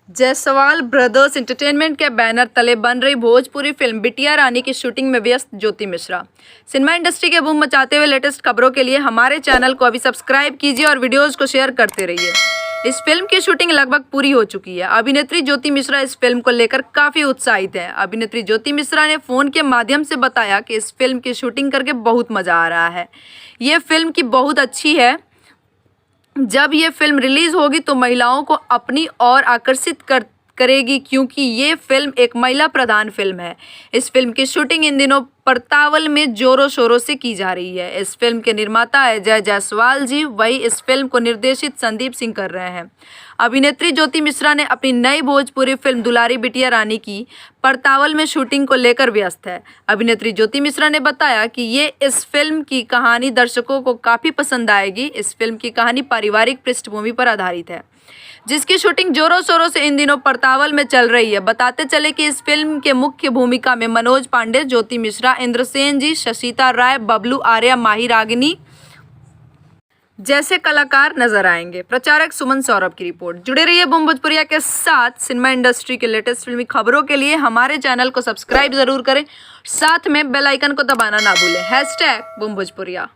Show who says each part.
Speaker 1: Jaiswal brothers entertainment के banner तले बन रही भोजपुरी फिल्म बिटिया रानी की शूटिंग में व्यस्त ज्योति मिश्रा। सिनेमा इंडस्ट्री के बूम मचाते हुए लेटेस्ट खबरों के लिए हमारे चैनल को अभी सब्सक्राइब कीजिए और वीडियोस को शेयर करते रहिए। इस फिल्म की शूटिंग लगभग पूरी हो चुकी है। अभिनेत्री ज्योति मिश्रा इस फिल्म को लेकर काफी उत्साहित है। अभिनेत्री ज्योति मिश्रा ने फोन के माध्यम से बताया कि इस फिल्म की शूटिंग करके बहुत मजा आ रहा है। ये फिल्म की बहुत अच्छी है। जब ये फिल्म रिलीज होगी तो महिलाओं को अपनी ओर आकर्षित करेगी, क्योंकि ये फिल्म एक महिला प्रधान फिल्म है। इस फिल्म की शूटिंग इन दिनों परतावल में जोरों शोरों से की जा रही है। इस फिल्म के निर्माता है जय जायसवाल जी, वही इस फिल्म को निर्देशित संदीप सिंह कर रहे हैं। अभिनेत्री ज्योति मिश्रा ने अपनी नई भोजपुरी फिल्म दुलारी बिटिया रानी की परतावल में शूटिंग को लेकर व्यस्त है। अभिनेत्री ज्योति मिश्रा ने बताया कि ये इस फिल्म की कहानी दर्शकों को काफी पसंद आएगी। इस फिल्म की कहानी पारिवारिक पृष्ठभूमि पर आधारित है, जिसकी शूटिंग जोरों शोरों से इन दिनों परतावल में चल रही है। बताते चले कि इस फिल्म के मुख्य भूमिका में मनोज पांडे, ज्योति मिश्रा, इंद्रसेन जी, शशिता राय, बबलू आर्या, माही रागिनी जैसे कलाकार नजर आएंगे। प्रचारक सुमन सौरभ की रिपोर्ट। जुड़े रहिए बूम भोजपुरिया के साथ। सिनेमा इंडस्ट्री के लेटेस्ट फिल्मी खबरों के लिए हमारे चैनल को सब्सक्राइब जरूर करें, साथ में बेल आइकन को दबाना ना भूलें। #बूम भोजपुरिया।